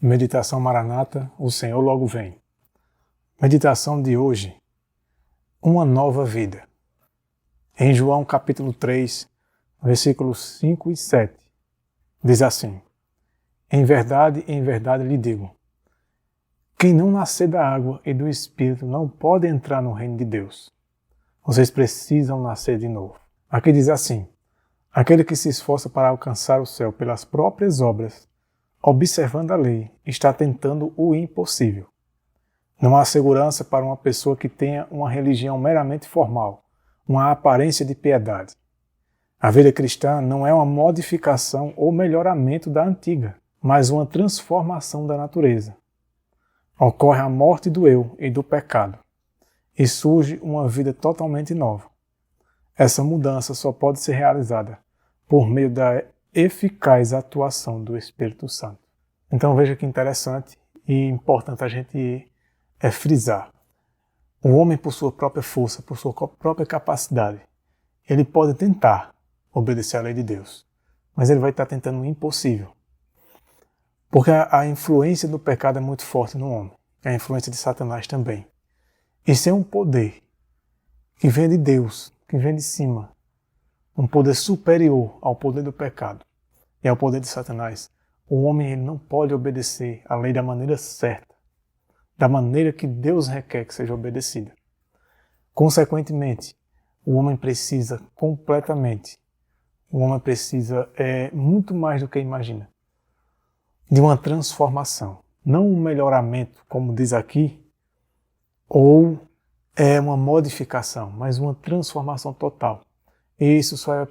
Meditação Maranata, o Senhor logo vem. Meditação de hoje, uma nova vida. Em João capítulo 3, versículos 5 e 7, diz assim: em verdade lhe digo, quem não nascer da água e do Espírito não pode entrar no reino de Deus. Vocês precisam nascer de novo. Aqui diz assim: aquele que se esforça para alcançar o céu pelas próprias obras, observando a lei, está tentando o impossível. Não há segurança para uma pessoa que tenha uma religião meramente formal, uma aparência de piedade. A vida cristã não é uma modificação ou melhoramento da antiga, mas uma transformação da natureza. Ocorre a morte do eu e do pecado, e surge uma vida totalmente nova. Essa mudança só pode ser realizada por meio da eficaz atuação do Espírito Santo. Então veja que interessante e importante a gente frisar. O homem, por sua própria força, por sua própria capacidade, ele pode tentar obedecer à lei de Deus, mas ele vai estar tentando o impossível. Porque a influência do pecado é muito forte no homem, a influência de Satanás também. Isso é um poder que vem de Deus, que vem de cima, um poder superior ao poder do pecado e ao poder de Satanás. O homem ele não pode obedecer à lei da maneira certa, da maneira que Deus requer que seja obedecida. Consequentemente, o homem precisa completamente, muito mais do que imagina, de uma transformação. Não um melhoramento, como diz aqui, ou uma modificação, mas uma transformação total. E isso só é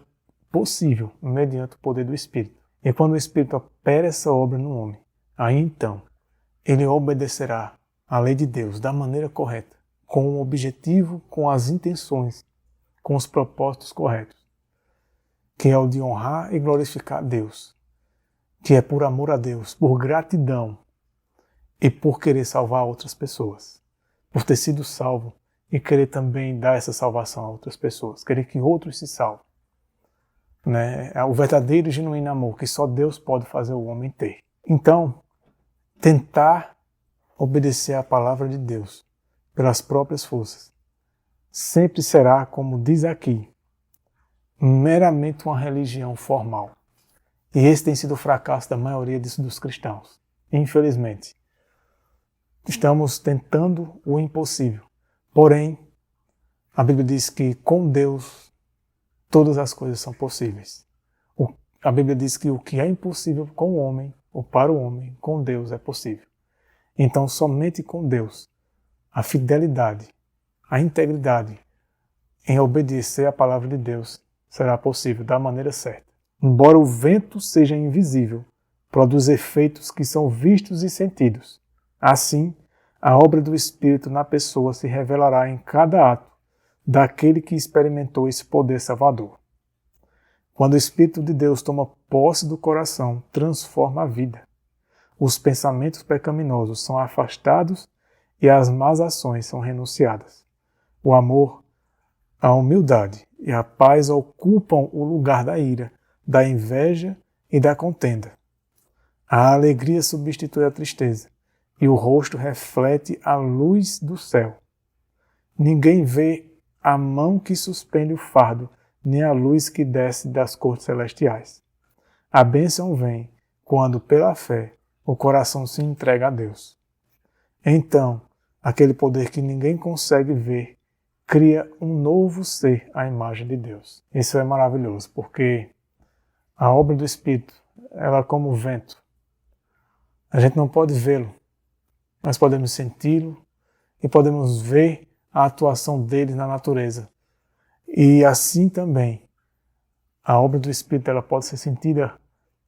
possível mediante o poder do Espírito. E quando o Espírito opera essa obra no homem, aí então, ele obedecerá à lei de Deus da maneira correta, com o objetivo, com as intenções, com os propósitos corretos, que é o de honrar e glorificar a Deus, que é por amor a Deus, por gratidão e por querer salvar outras pessoas, por ter sido salvo e querer também dar essa salvação a outras pessoas, querer que outros se salvem. É o verdadeiro e genuíno amor que só Deus pode fazer o homem ter. Então, tentar obedecer à palavra de Deus pelas próprias forças sempre será, como diz aqui, meramente uma religião formal. E esse tem sido o fracasso da maioria dos cristãos. Infelizmente, estamos tentando o impossível. Porém, a Bíblia diz que com Deus todas as coisas são possíveis. A Bíblia diz que o que é impossível com o homem, ou para o homem, com Deus é possível. Então, somente com Deus, a fidelidade, a integridade em obedecer à palavra de Deus será possível da maneira certa. Embora o vento seja invisível, produz efeitos que são vistos e sentidos. Assim, a obra do Espírito na pessoa se revelará em cada ato daquele que experimentou esse poder salvador. Quando o Espírito de Deus toma posse do coração, transforma a vida. Os pensamentos pecaminosos são afastados e as más ações são renunciadas. O amor, a humildade e a paz ocupam o lugar da ira, da inveja e da contenda. A alegria substitui a tristeza e o rosto reflete a luz do céu. Ninguém vê a mão que suspende o fardo, nem a luz que desce das cortes celestiais. A bênção vem quando, pela fé, o coração se entrega a Deus. Então, aquele poder que ninguém consegue ver, cria um novo ser à imagem de Deus. Isso é maravilhoso, porque a obra do Espírito, ela é como o vento. A gente não pode vê-lo, mas podemos senti-lo e podemos ver a atuação dele na natureza. E assim também, a obra do Espírito ela pode ser sentida,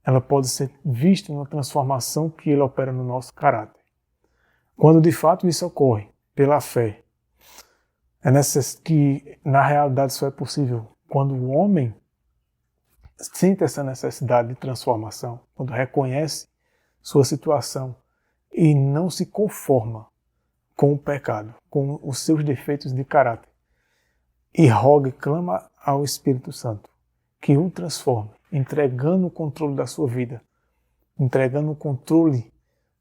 ela pode ser vista na transformação que ele opera no nosso caráter. Quando de fato isso ocorre, pela fé, é necessário que na realidade isso é possível quando o homem sente essa necessidade de transformação, quando reconhece sua situação e não se conforma com o pecado, com os seus defeitos de caráter, e roga e clama ao Espírito Santo que o transforme, entregando o controle da sua vida, entregando o controle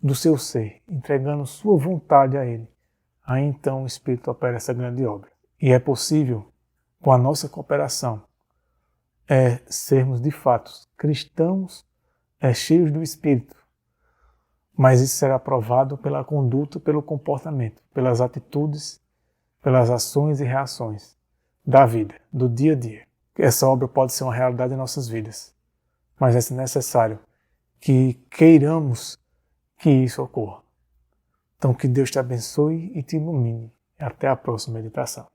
do seu ser, entregando sua vontade a Ele, aí então o Espírito opera essa grande obra. E é possível, com a nossa cooperação, sermos de fato cristãos cheios do Espírito, mas isso será provado pela conduta, pelo comportamento, pelas atitudes, pelas ações e reações da vida, do dia a dia. Essa obra pode ser uma realidade em nossas vidas, mas é necessário que queiramos que isso ocorra. Então que Deus te abençoe e te ilumine. Até a próxima meditação.